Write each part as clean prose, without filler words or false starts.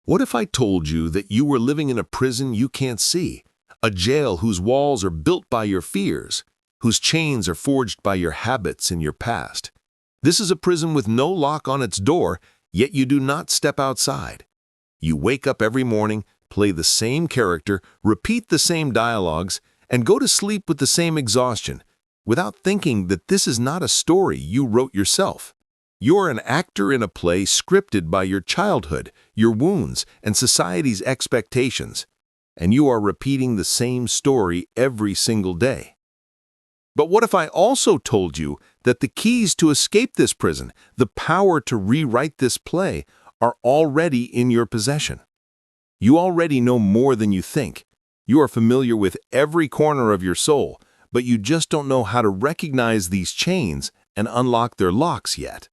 What if I told you that you were living in a prison you can't see, a jail whose walls are built by your fears, whose chains are forged by your habits and your past? This is a prison with no lock on its door, yet you do not step outside. You wake up every morning, play the same character, repeat the same dialogues, and go to sleep with the same exhaustion, without thinking that this is not a story you wrote yourself. You're an actor in a play scripted by your childhood, your wounds, and society's expectations, and you are repeating the same story every single day. But what if I also told you that the keys to escape this prison, the power to rewrite this play, are already in your possession? You already know more than you think. You are familiar with every corner of your soul, but you just don't know how to recognize these chains and unlock their locks yet.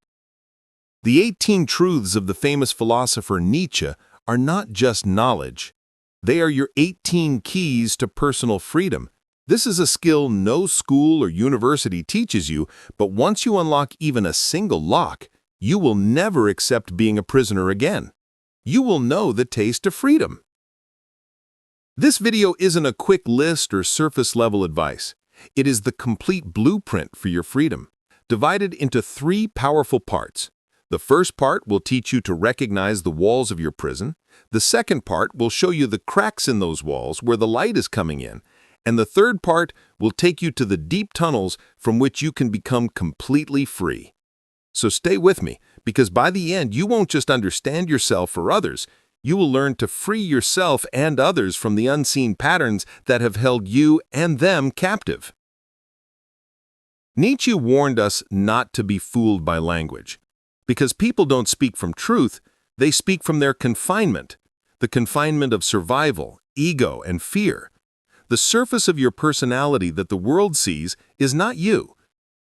The 18 truths of the famous philosopher Nietzsche are not just knowledge. They are your 18 keys to personal freedom. This is a skill no school or university teaches you, but once you unlock even a single lock, you will never accept being a prisoner again. You will know the taste of freedom. This video isn't a quick list or surface-level advice. It is the complete blueprint for your freedom, divided into 3 powerful parts. The first part will teach you to recognize the walls of your prison. The second part will show you the cracks in those walls where the light is coming in. And the third part will take you to the deep tunnels from which you can become completely free. So stay with me, because by the end, you won't just understand yourself or others. You will learn to free yourself and others from the unseen patterns that have held you and them captive. Nietzsche warned us not to be fooled by language. Because people don't speak from truth, they speak from their confinement, the confinement of survival, ego, and fear. The surface of your personality that the world sees is not you.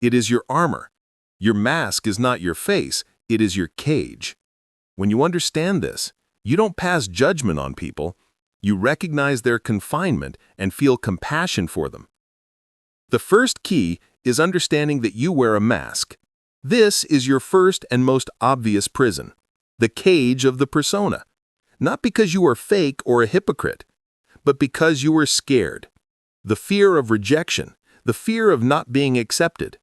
It is your armor. Your mask is not your face, it is your cage. When you understand this, you don't pass judgment on people. You recognize their confinement and feel compassion for them. The first key is understanding that you wear a mask. This is your first and most obvious prison, the cage of the persona. Not because you are fake or a hypocrite, but because you are scared. The fear of rejection, the fear of not being accepted.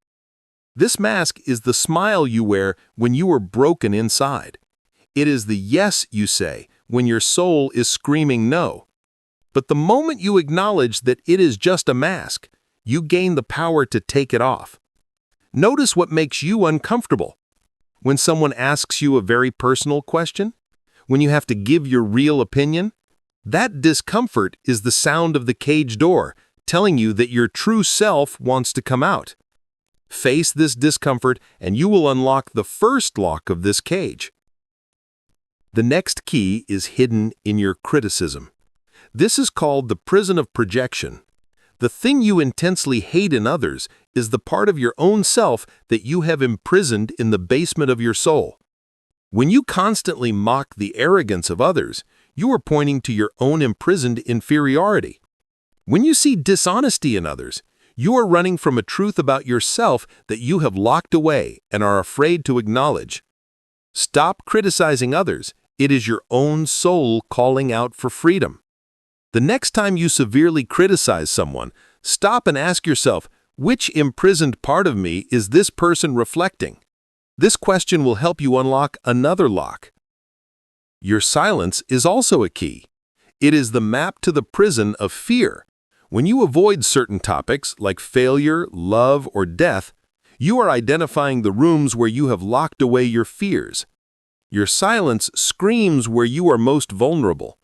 This mask is the smile you wear when you are broken inside. It is the yes you say when your soul is screaming no. But the moment you acknowledge that it is just a mask, you gain the power to take it off. Notice what makes you uncomfortable. When someone asks you a very personal question, when you have to give your real opinion, that discomfort is the sound of the cage door telling you that your true self wants to come out. Face this discomfort and you will unlock the first lock of this cage. The next key is hidden in your criticism. This is called the prison of projection. The thing you intensely hate in others is the part of your own self that you have imprisoned in the basement of your soul. When you constantly mock the arrogance of others, you are pointing to your own imprisoned inferiority. When you see dishonesty in others, you are running from a truth about yourself that you have locked away and are afraid to acknowledge. Stop criticizing others. It is your own soul calling out for freedom. The next time you severely criticize someone, stop and ask yourself, which imprisoned part of me is this person reflecting? This question will help you unlock another lock. Your silence is also a key. It is the map to the prison of fear. When you avoid certain topics like failure, love, or death, you are identifying the rooms where you have locked away your fears. Your silence screams where you are most vulnerable.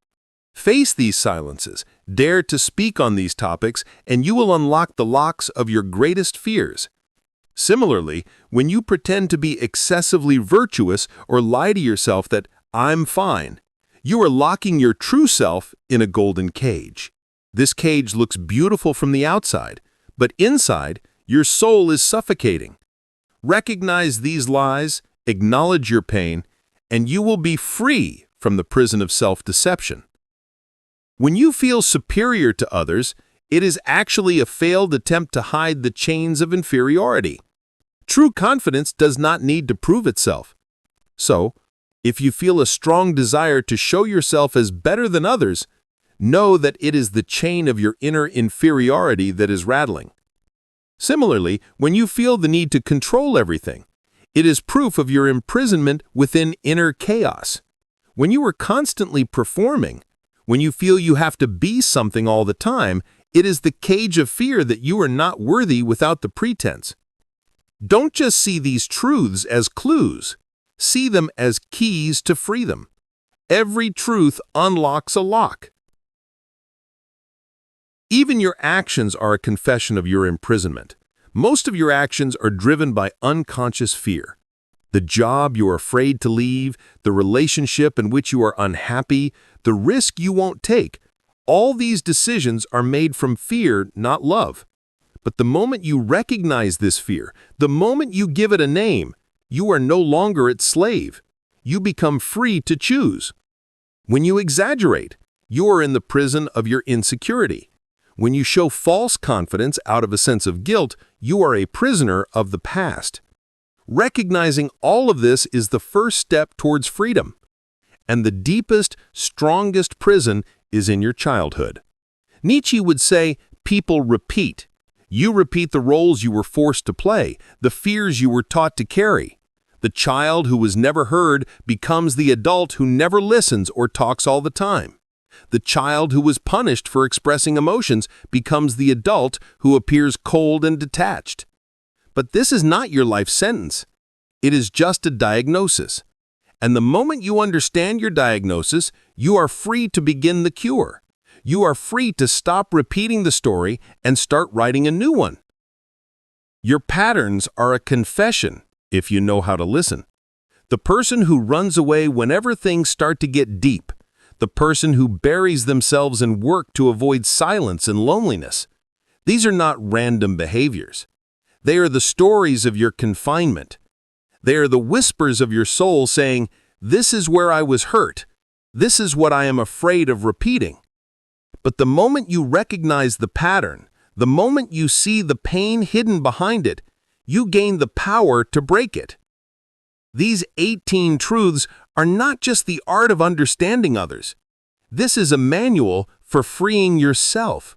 Face these silences, dare to speak on these topics, and you will unlock the locks of your greatest fears. Similarly, when you pretend to be excessively virtuous or lie to yourself that I'm fine, you are locking your true self in a golden cage. This cage looks beautiful from the outside, but inside, your soul is suffocating. Recognize these lies, acknowledge your pain, and you will be free from the prison of self-deception. When you feel superior to others, it is actually a failed attempt to hide the chains of inferiority. True confidence does not need to prove itself. So, If you feel a strong desire to show yourself as better than others, know that it is the chain of your inner inferiority that is rattling. Similarly, when you feel the need to control everything, it is proof of your imprisonment within inner chaos. When you are constantly performing, when you feel you have to be something all the time, it is the cage of fear that you are not worthy without the pretense. Don't just see these truths as clues. See them as keys to freedom. Every truth unlocks a lock. Even your actions are a confession of your imprisonment. Most of your actions are driven by unconscious fear. The job you are afraid to leave, the relationship in which you are unhappy, the risk you won't take, all these decisions are made from fear, not love. But the moment you recognize this fear, the moment you give it a name, you are no longer its slave. You become free to choose. When you exaggerate, you are in the prison of your insecurity. When you show false confidence out of a sense of guilt, you are a prisoner of the past. Recognizing all of this is the first step towards freedom. And the deepest, strongest prison is in your childhood. Nietzsche would say, people repeat. You repeat the roles you were forced to play, the fears you were taught to carry. The child who was never heard becomes the adult who never listens or talks all the time. The child who was punished for expressing emotions becomes the adult who appears cold and detached. But this is not your life sentence. It is just a diagnosis. And the moment you understand your diagnosis, you are free to begin the cure. You are free to stop repeating the story and start writing a new one. Your patterns are a confession, if you know how to listen. The person who runs away whenever things start to get deep, the person who buries themselves in work to avoid silence and loneliness. These are not random behaviors. They are the stories of your confinement. They are the whispers of your soul saying, "This is where I was hurt. This is what I am afraid of repeating." But the moment you recognize the pattern, the moment you see the pain hidden behind it, you gain the power to break it. These 18 truths are not just the art of understanding others. This is a manual for freeing yourself.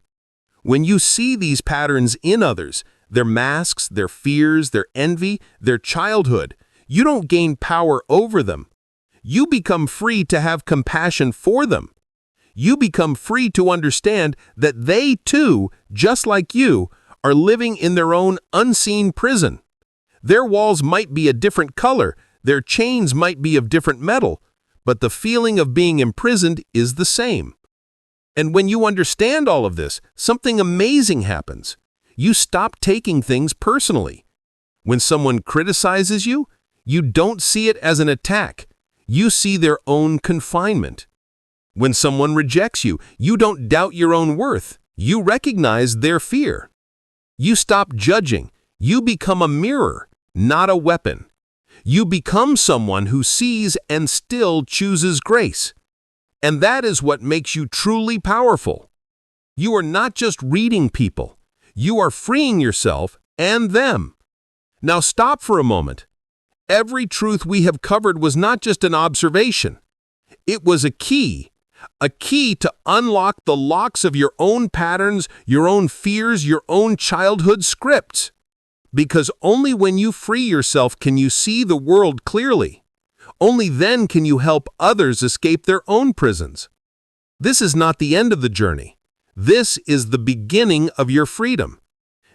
When you see these patterns in others, their masks, their fears, their envy, their childhood, you don't gain power over them. You become free to have compassion for them. You become free to understand that they too, just like you, are living in their own unseen prison. Their walls might be a different color, their chains might be of different metal, but the feeling of being imprisoned is the same. And when you understand all of this, something amazing happens. You stop taking things personally. When someone criticizes you, you don't see it as an attack. You see their own confinement. When someone rejects you, you don't doubt your own worth. You recognize their fear. You stop judging. You become a mirror, not a weapon. You become someone who sees and still chooses grace. And that is what makes you truly powerful. You are not just reading people. You are freeing yourself and them. Now stop for a moment. Every truth we have covered was not just an observation. It was a key to unlock the locks of your own patterns, your own fears, your own childhood scripts. Because only when you free yourself can you see the world clearly. Only then can you help others escape their own prisons. This is not the end of the journey. This is the beginning of your freedom.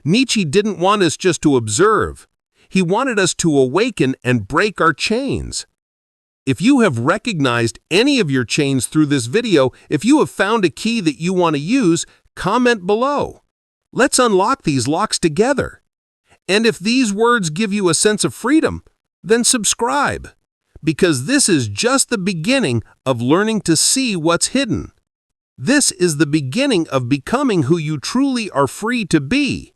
Nietzsche didn't want us just to observe. He wanted us to awaken and break our chains. If you have recognized any of your chains through this video, if you have found a key that you want to use, comment below. Let's unlock these locks together. And if these words give you a sense of freedom, then subscribe. Because this is just the beginning of learning to see what's hidden. This is the beginning of becoming who you truly are free to be.